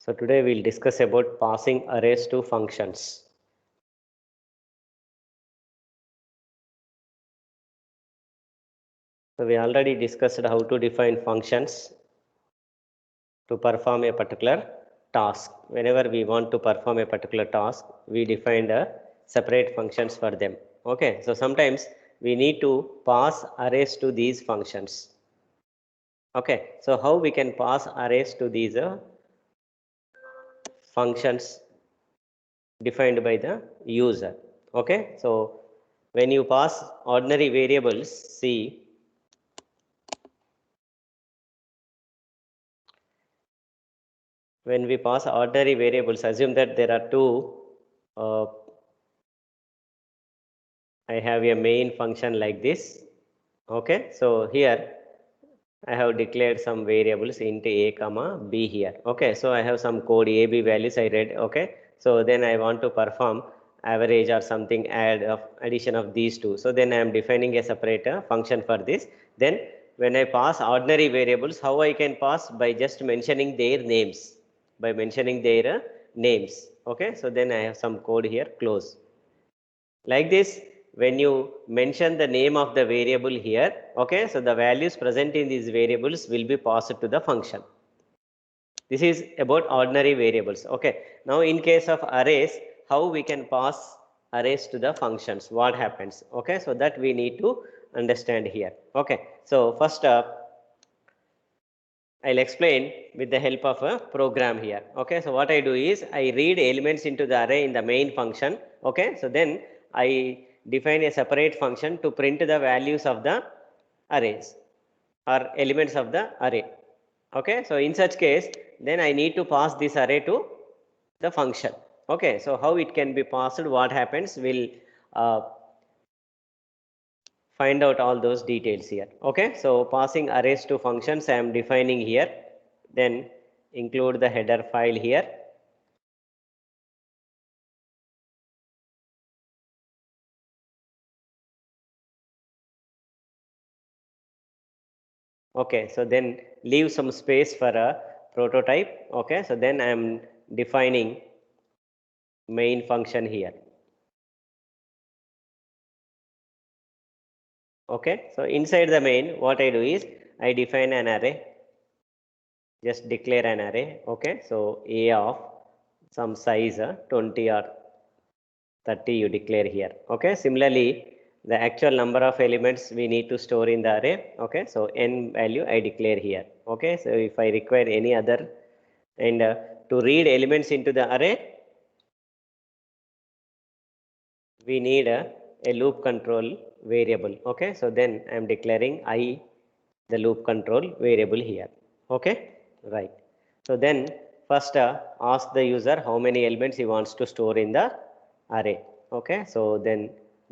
So today we'll discuss about passing arrays to functions. So we already discussed how to define functions to perform a particular task. Whenever we want to perform a particular task, we defined a separate functions for them. Okay, so sometimes we need to pass arrays to these functions. Okay, so how we can pass arrays to these functions defined by the user. Okay, so when you pass ordinary variables, see, when we pass ordinary variables, assume that there are two, I have a main function like this. Okay, so here I have declared some variables int a comma b here. Okay, so I have some code a b values I read. Okay, so then I want to perform average or something addition of these two. So then I am defining a separate function for this. Then when I pass ordinary variables, how I can pass? By just mentioning their names. By mentioning their names. Okay, so then I have some code here close. Like this, when you mention the name of the variable here, okay, so the values present in these variables will be passed to the function. This is about ordinary variables. Okay, now in case of arrays, how we can pass arrays to the functions? What happens? Okay, so that we need to understand here. Okay, so first I'll explain with the help of a program here. Okay, so what I do is I read elements into the array in the main function. Okay, so then I define a separate function to print the values of the arrays or elements of the array. Okay, so in such case, then I need to pass this array to the function. Okay, so how it can be passed, what happens, will find out all those details here. Okay, so passing arrays to functions I am defining here, then include the header file here. Okay, so then leave some space for a prototype. Okay, so then I am defining main function here. Okay, so inside the main, what I do is I define an array, just declare an array. Okay, so a of some size 20 or 30 you declare here. Okay, similarly, the actual number of elements we need to store in the array. Okay, so n value I declare here. Okay, so if I require any other, and to read elements into the array, we need a loop control variable. Okay, so then I am declaring I, the loop control variable here. Okay, right. So then first ask the user how many elements he wants to store in the array. Okay, so then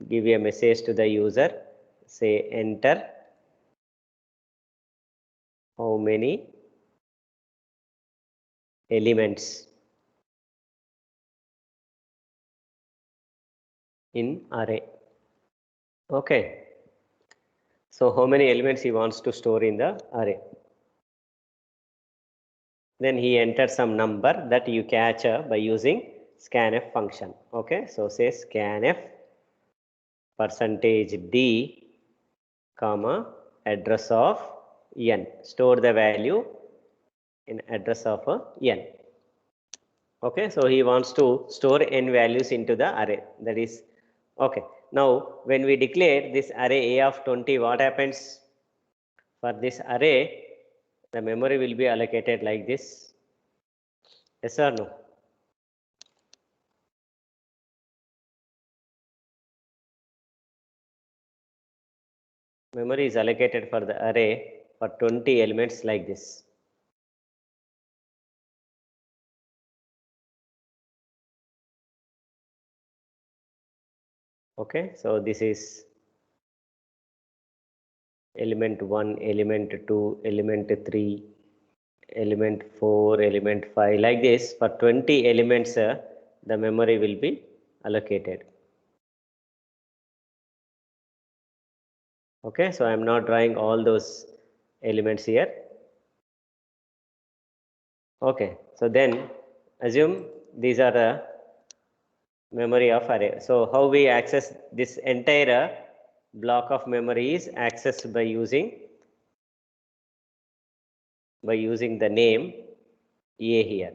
give a message to the user, say enter how many elements in array. Okay, so how many elements he wants to store in the array. Then he enters some number that you catch by using scanf function. Okay, so say scanf %d comma address of n. Store the value in address of n. Okay, so he wants to store n values into the array. That is okay. Now, when we declare this array a of 20, what happens? For this array, the memory will be allocated like this. Yes or no? Memory is allocated for the array for 20 elements like this. Okay, so this is element 1, element 2, element 3, element 4, element 5, like this. For 20 elements, the memory will be allocated. Okay, so I am not drawing all those elements here. Okay, so then assume these are the memory of array. So how we access this entire block of memory is accessed by using the name A here.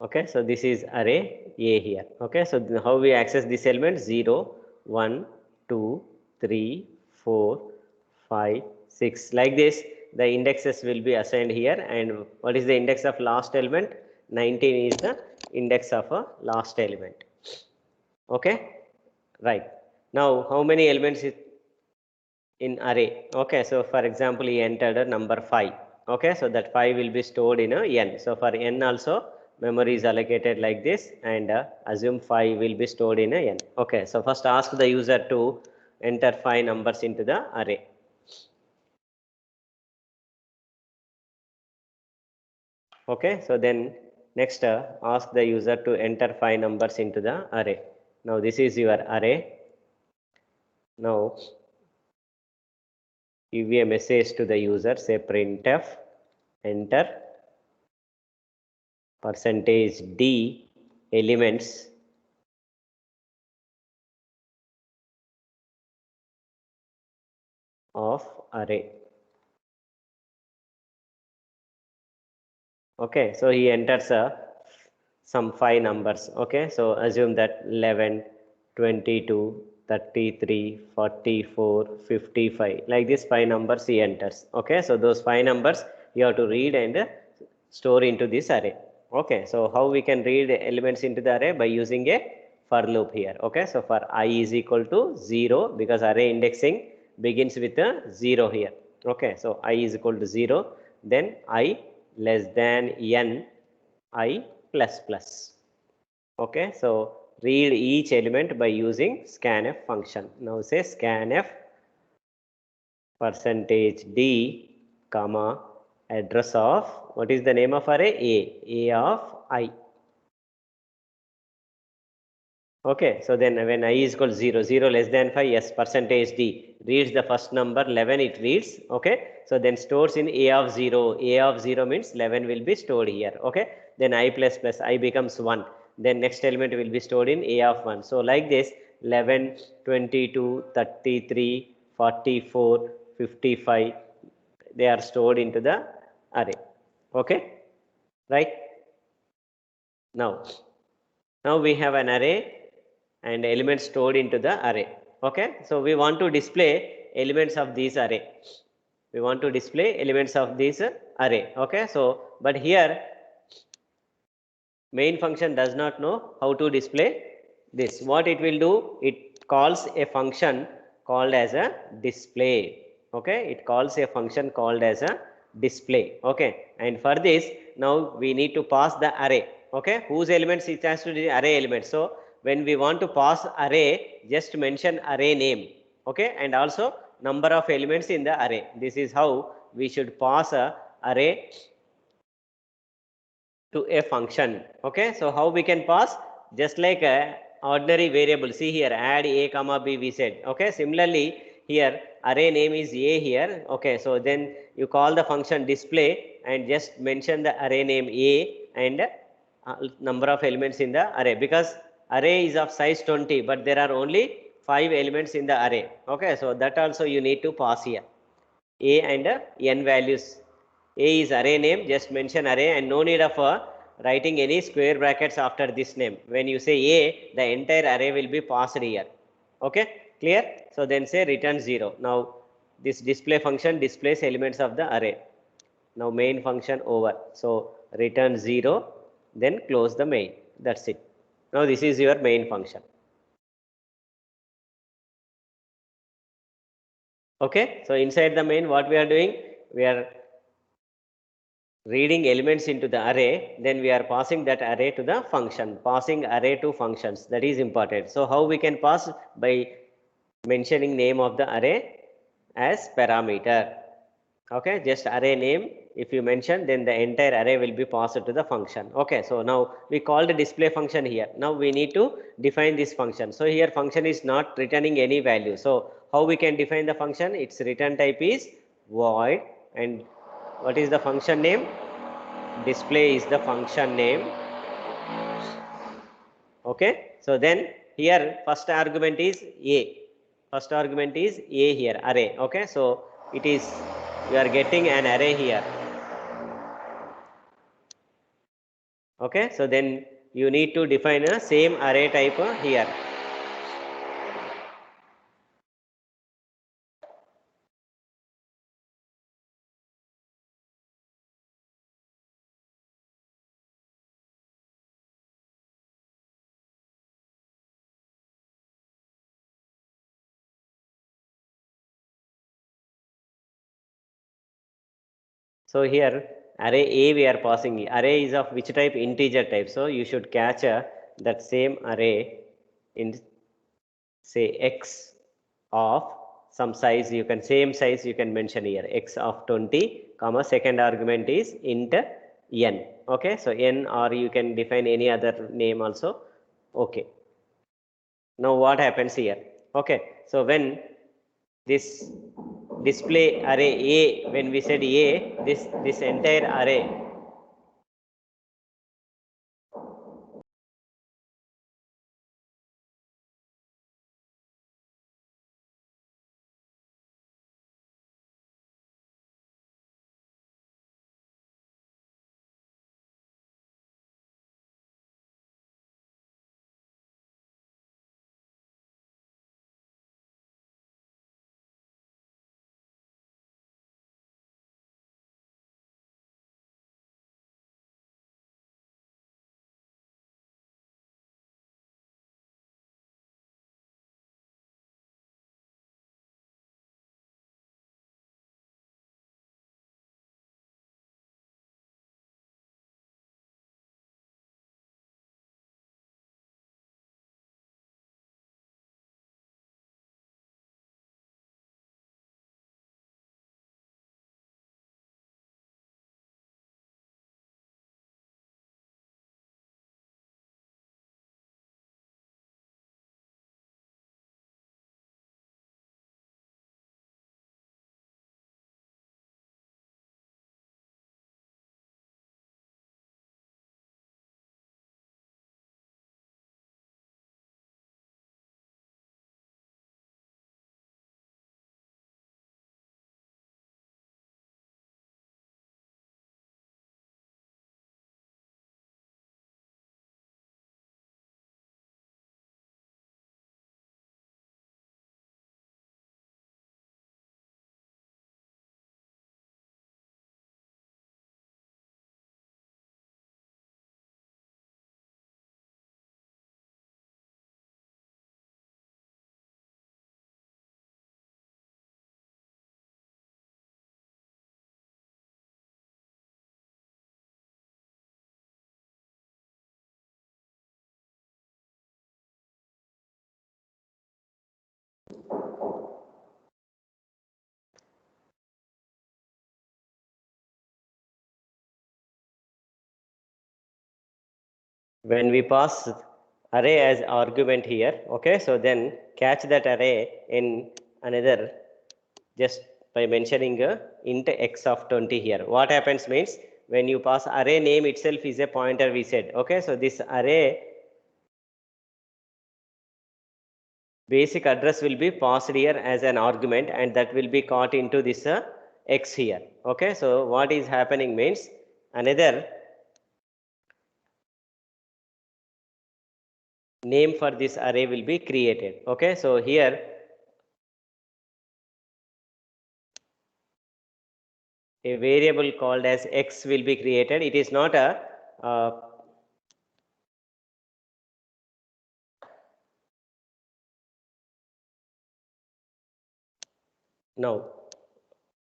Okay, so this is array A here. Okay, so how we access this element? 0, 1, 2, 3, 4, 5, 6. Like this, the indexes will be assigned here. And what is the index of last element? 19 is the index of a last element. Okay, right. Now, how many elements is in array? Okay, so for example, he entered a number 5. Okay, so that 5 will be stored in a n. So for n also, memory is allocated like this, and assume 5 will be stored in a n. Okay, so first ask the user to enter 5 numbers into the array. Okay, so then next ask the user to enter 5 numbers into the array. Now this is your array. Now give a message to the user, say printf enter %d elements of array. Okay, so he enters some 5 numbers. Okay, so assume that 11, 22, 33, 44, 55. Like this 5 numbers he enters. Okay, so those 5 numbers you have to read and store into this array. Okay, so how we can read elements into the array? By using a for loop here. Okay, so for I is equal to 0, because array indexing begins with a 0 here. Okay, so I is equal to 0, then I less than n I plus plus. Okay, so read each element by using scanf function. Now say scanf %d comma address of, what is the name of array? A of I. Okay, so then when I is equal to 0, 0 less than 5, yes, %d reads the first number 11, it reads. Okay, so then stores in A of 0. A of 0 means 11 will be stored here. Okay, then I plus plus, I becomes 1. Then next element will be stored in A of 1. So like this, 11, 22, 33, 44, 55, they are stored into the array. Okay, right? Now we have an array and elements stored into the array. Okay, so we want to display elements of this array. We want to display elements of this array. Okay, so but here main function does not know how to display this. What it will do? It calls a function called as a display. Okay, it calls a function called as a display. Okay, and for this now we need to pass the array. Okay, whose elements it has to be? Array elements. So when we want to pass array, just mention array name. Okay, and also number of elements in the array. This is how we should pass a array to a function. Okay, so how we can pass? Just like a ordinary variable. See here, add a comma b we said. Okay, similarly here array name is a here. Okay, so then you call the function display and just mention the array name a and number of elements in the array, because array is of size 20, but there are only 5 elements in the array. Okay, so that also you need to pass here, a and n values. A is array name, just mention array, and no need of writing any square brackets after this name. When you say a, the entire array will be passed here. Okay, clear? So then say return 0. Now this display function displays elements of the array. Now main function over. So return 0, then close the main. That's it. Now this is your main function. Okay, so inside the main, what we are doing? We are reading elements into the array, then we are passing that array to the function. Passing array to functions, that is important. So how we can pass? By mentioning name of the array as parameter. Okay, just array name. If you mention, then the entire array will be passed to the function. Okay, so now we call the display function here. Now we need to define this function. So here function is not returning any value. So how we can define the function? Its return type is void, and what is the function name? Display is the function name. Okay, so then here first argument is a. First argument is a here, array. Okay, so it is, you are getting an array here. Okay, so then you need to define a same array type here. So here array A we are passing. Array is of which type? Integer type. So you should catch that same array in say x of some size. You can same size you can mention here, x of 20 comma second argument is int n. Okay, so n, or you can define any other name also. Okay, now what happens here? Okay, so when this display array A, when we said A, this entire array, when we pass array as argument here, okay, so then catch that array in another, just by mentioning int x of 20 here. What happens means, when you pass array name itself is a pointer, we said. Okay, so this array basic address will be passed here as an argument, and that will be caught into this x here. Okay, so what is happening means, another name for this array will be created. Okay, so here a variable called as x will be created. It is not a now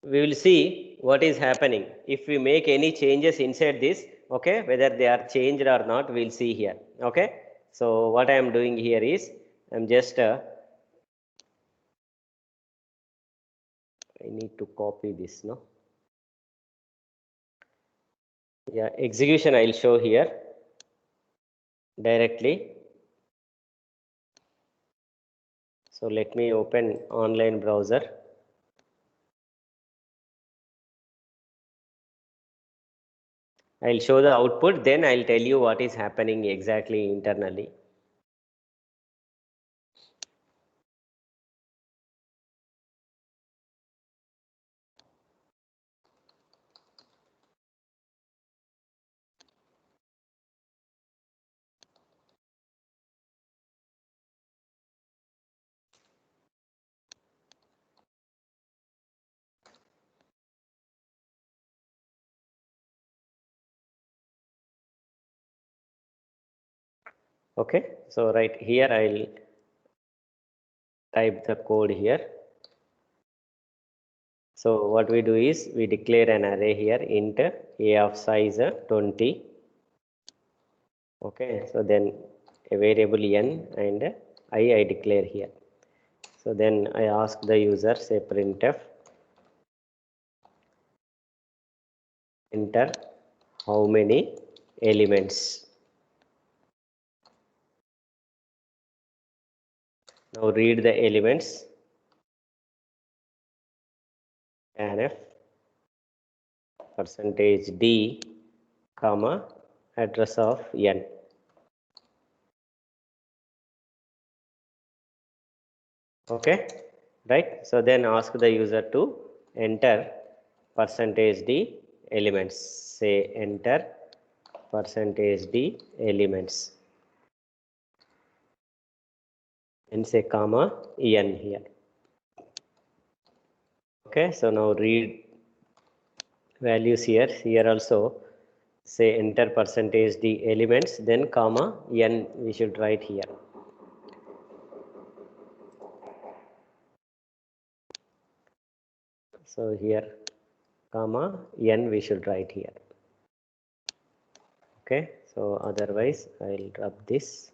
we will see what is happening if we make any changes inside this. Okay, whether they are changed or not, we'll see here. Okay, so what I am doing here is, I'm just I need to copy this, no? Yeah, execution I'll show here directly. So let me open online browser. I'll show the output, then I'll tell you what is happening exactly internally. Okay, so right here I'll type the code here. So what we do is we declare an array here int a of size 20. Okay, so then a variable n and I declare here. So then I ask the user, say printf, enter how many elements. Now read the elements, scanf percentage %d comma address of n. Okay, right? So then ask the user to enter percentage %d elements. Say enter percentage %d elements and say comma n here. Okay, so now read values here. Here also say enter percentage %d elements, then comma n we should write here. So here comma n we should write here. Okay, so otherwise I'll drop this.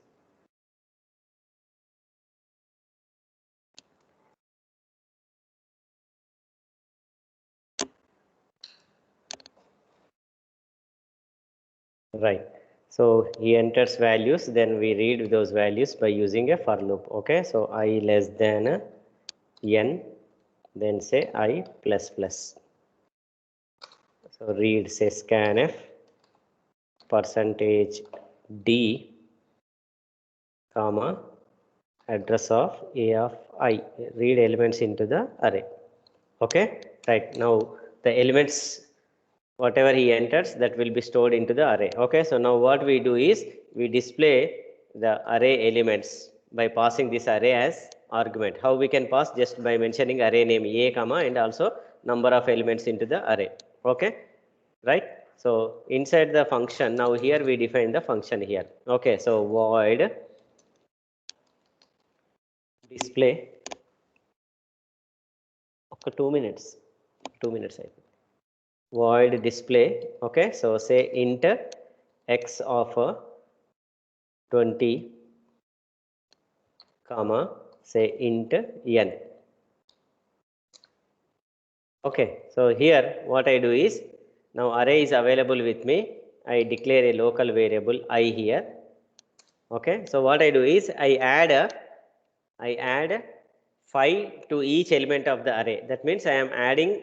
Right. So he enters values, then we read those values by using a for loop. Okay, so I less than n, then say I plus plus. So read say scanf percentage %d comma address of a of I. Read elements into the array. Okay, right. Now the elements whatever he enters that will be stored into the array. Okay, so now what we do is we display the array elements by passing this array as argument. How we can pass? Just by mentioning array name a comma and also number of elements into the array. Okay, right? So inside the function, now here we define the function here. Okay, so void display. Okay, 2 minutes. 2 minutes I think. Void display. Okay, so say int x of 20 comma say int n. Okay, so here what I do is now array is available with me. I declare a local variable I here. Okay, so what I do is I add 5 to each element of the array. That means I am adding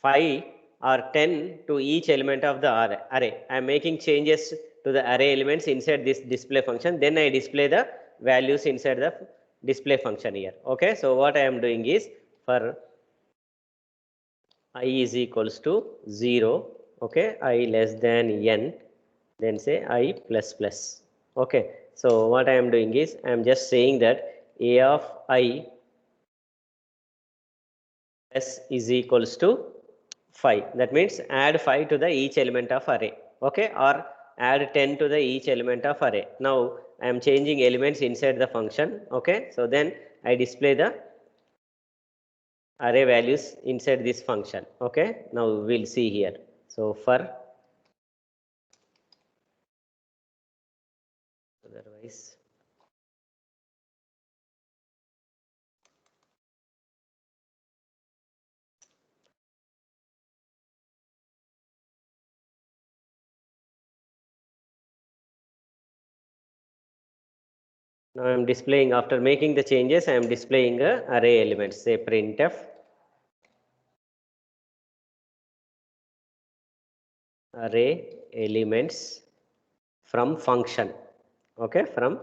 5 or 10 to each element of the array. I am making changes to the array elements inside this display function. Then I display the values inside the display function here. Okay, so what I am doing is for I is equals to 0. Okay, I less than n, then say I plus plus. Okay, so what I am doing is I am just saying that a of I s is equals to 5. That means add 5 to the each element of array. Okay, or add 10 to the each element of array. Now I am changing elements inside the function. Okay, so then I display the array values inside this function. Okay, now we'll see here. So for otherwise Now I am displaying, after making the changes, I am displaying array elements. Say printf array elements from function. Okay, from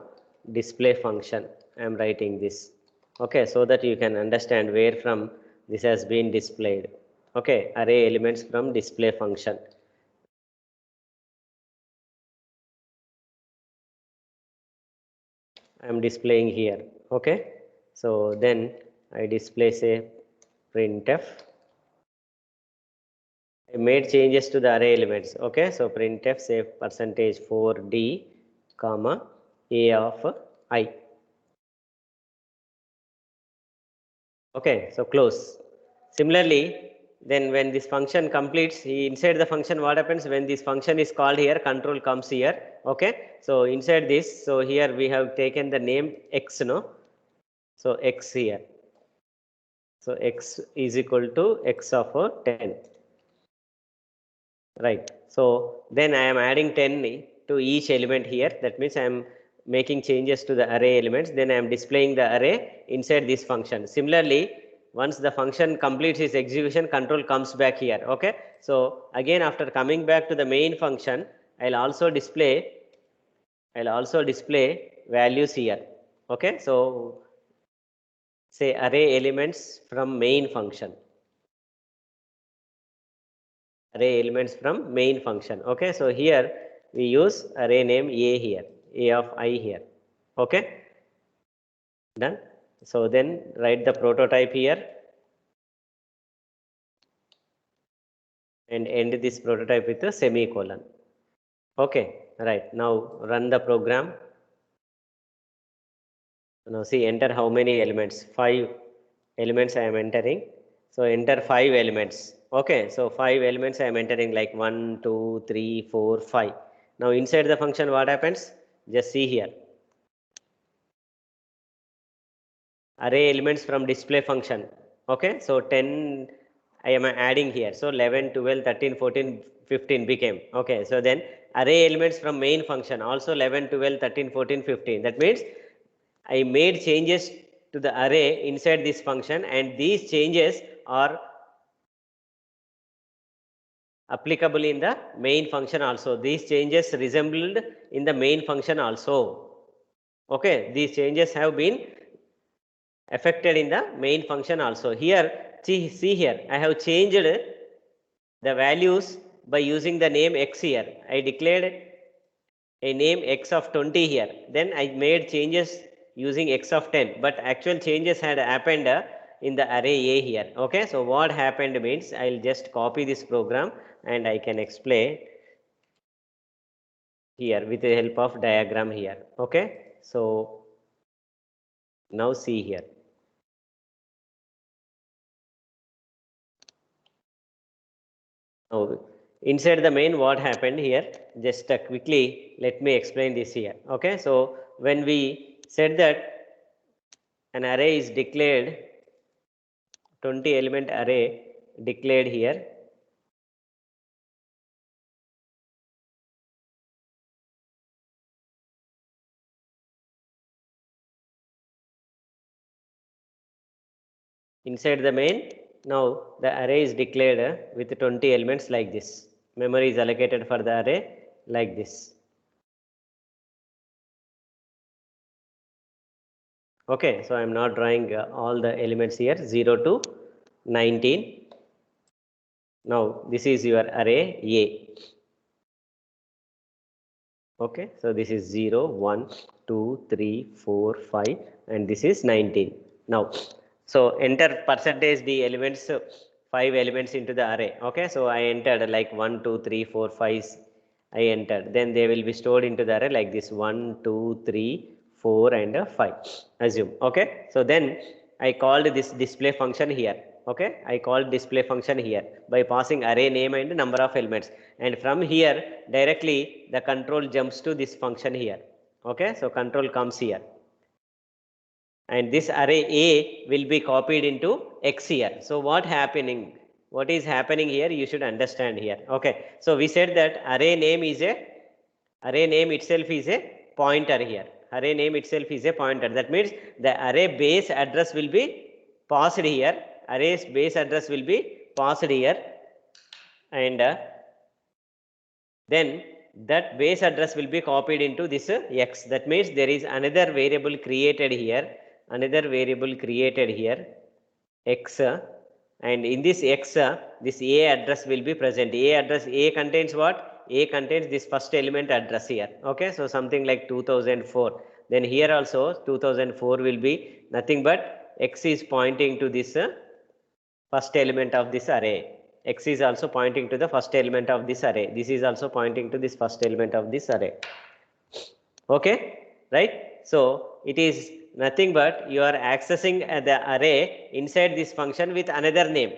display function. I am writing this. Okay, so that you can understand where from this has been displayed. Okay, array elements from display function. I am displaying here. Okay, so then I display say printf. I made changes to the array elements. Okay, so printf say percentage 4d comma a of I. Okay, so close. Similarly, then when this function completes, inside the function, what happens when this function is called here, control comes here. Okay, so inside this, so here we have taken the name x, no? So x here. So x is equal to x of 10. Right. So then I am adding 10 to each element here. That means I am making changes to the array elements. Then I am displaying the array inside this function. Similarly, once the function completes its execution, control comes back here. Okay. So again, after coming back to the main function, I'll also display values here. Okay. So say array elements from main function. Array elements from main function. Okay, so here we use array name a here, a of I here. Okay, done. So then write the prototype here and end this prototype with a semicolon. Okay, right. Now run the program. Now see, enter how many elements? 5 elements I am entering. So enter 5 elements. Okay, so 5 elements I am entering like 1, 2, 3, 4, 5. Now inside the function what happens? Just see here. Array elements from display function. Okay, so 10 I am adding here. So 11, 12, 13, 14, 15 became. Okay, so then array elements from main function also 11, 12, 13, 14, 15. That means I made changes to the array inside this function, and these changes are applicable in the main function also. These changes resembled in the main function also. Okay, these changes have been affected in the main function also. Here, see here, I have changed the values by using the name x here. I declared a name x of 20 here. Then I made changes using x of 10, but actual changes had happened in the array a here. Okay, so what happened means I'll just copy this program and I can explain here with the help of diagram here. Okay, so now see here. Now, inside the main, what happened here? Just quickly, let me explain this here. Okay, so when we said that an array is declared, 20 element array declared here. Inside the main, now the array is declared with 20 elements like this. Memory is allocated for the array like this. Okay, so I am not drawing all the elements here 0 to 19. Now this is your array A. Okay, so this is 0, 1, 2, 3, 4, 5 and this is 19. Now, so enter percentage the elements, 5 elements into the array. Okay, so I entered like 1, 2, 3, 4, 5. I entered. Then they will be stored into the array like this 1, 2, 3, 4 and 5. Assume. Okay, so then I called this display function here. Okay, I called display function here by passing array name and number of elements, and from here directly the control jumps to this function here. Okay, so control comes here and this array A will be copied into X here. So what is happening here, you should understand here. Okay, so we said that array name itself is a pointer here. Array name itself is a pointer. That means the array base address will be passed here. Array's base address will be passed here, and then that base address will be copied into this x. That means there is another variable created here, x, and in this x, this a address will be present. A address, a contains what? A contains this first element address here. Okay, so something like 2004. Then here also 2004 will be nothing but x is pointing to this first element of this array. X is also pointing to the first element of this array. This is also pointing to this first element of this array. Okay, right? So it is nothing but you are accessing the array inside this function with another name.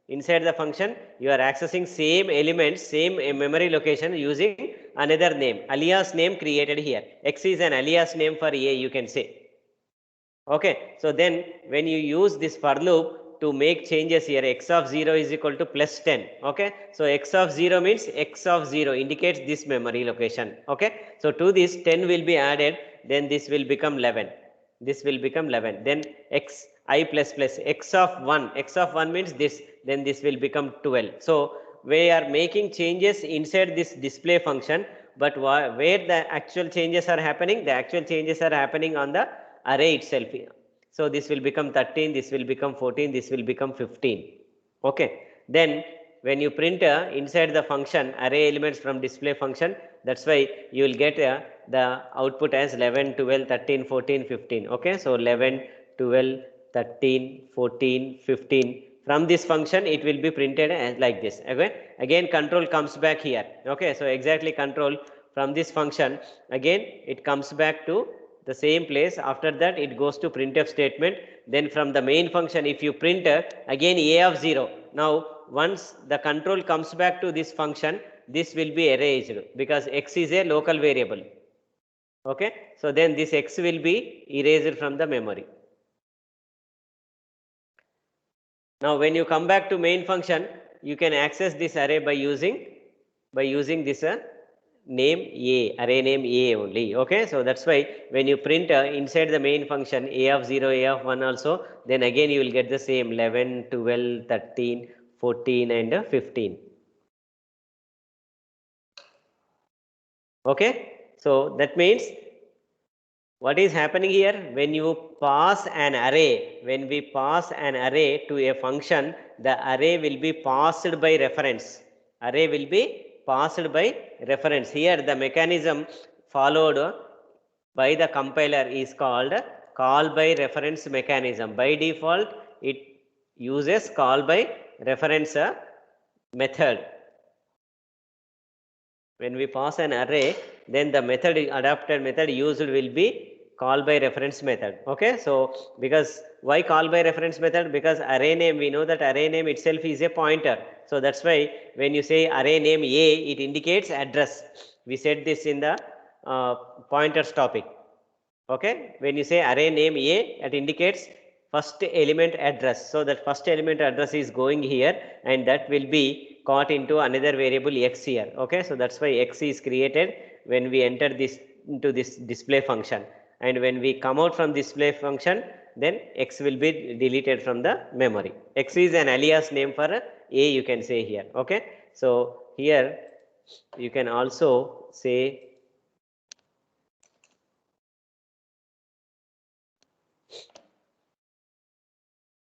Inside the function, you are accessing same elements, same memory location using another name, alias name created here. X is an alias name for A, you can say. Okay, so then when you use this for loop to make changes here, x of 0 is equal to plus 10. Okay, so x of 0 means x of 0 indicates this memory location. Okay, so to this 10 will be added, then this will become 11. This will become 11. Then x I plus plus x of 1 means this, then this will become 12. So we are making changes inside this display function, but where the actual changes are happening? The actual changes are happening on the array itself. So this will become 13, this will become 14, this will become 15. Okay, then when you print inside the function array elements from display function, that's why you will get the output as 11, 12, 13, 14, 15. Okay, so 11, 12, 13, 14, 15. From this function it will be printed as like this. Okay, again control comes back here. Okay, so exactly control from this function, again it comes back to the same place. After that it goes to printf statement. Then from the main function, if you print again a of 0, now once the control comes back to this function, this will be erased because x is a local variable. Okay, so then this x will be erased from the memory. Now when you come back to main function, you can access this array by using this name A, array name A only. Okay, so that's why when you print inside the main function A of 0, A of 1 also, then again you will get the same 11, 12, 13, 14 and 15. Okay, so that means what is happening here? When you pass an array, when we pass an array to a function, the array will be passed by reference. Array will be passed by reference. Here the mechanism followed by the compiler is called call by reference mechanism. By default, it uses call by reference method. When we pass an array, then the method adapted method used will be call by reference method. Okay, so because why call by reference method? Because array name, we know that array name itself is a pointer. So that's why when you say array name A, it indicates address. We said this in the pointers topic. Okay, when you say array name A, it indicates first element address. So that first element address is going here, and that will be caught into another variable x here. Okay, so that's why x is created when we enter this into this display function, and when we come out from display function, then x will be deleted from the memory. X is an alias name for A, you can say here. Okay, so here you can also say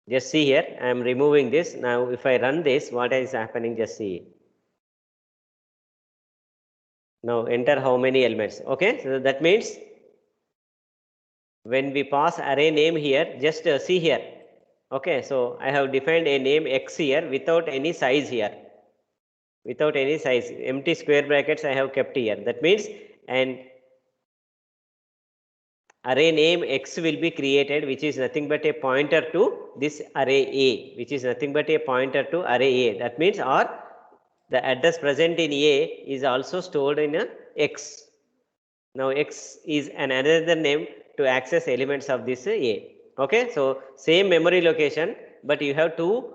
just see here, I am removing this. Now if I run this, what is happening? Just see. Now enter how many elements. Okay, so that means when we pass array name here, just see here. Okay, so I have defined a name x here without any size here. Without any size, empty square brackets I have kept here. That means an array name x will be created, which is nothing but a pointer to this array A, which is nothing but a pointer to array A. That means or the address present in A is also stored in a x. Now x is another name to access elements of this A. Okay, so same memory location, but you have two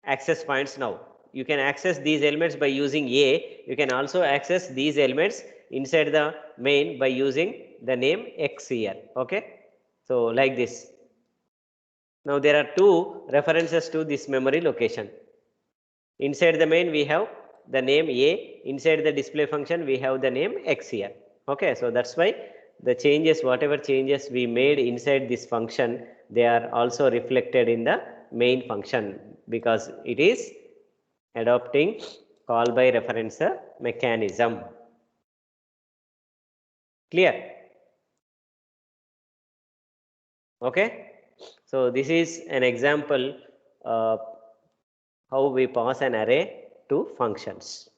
access points now. You can access these elements by using A. You can also access these elements inside the main by using the name X here. Okay. So like this. Now there are two references to this memory location. Inside the main we have the name A, inside the display function we have the name X here. Okay, so that's why the changes, whatever changes we made inside this function, they are also reflected in the main function because it is adopting call by reference mechanism. Clear? Okay, so this is an example how we pass an array to functions.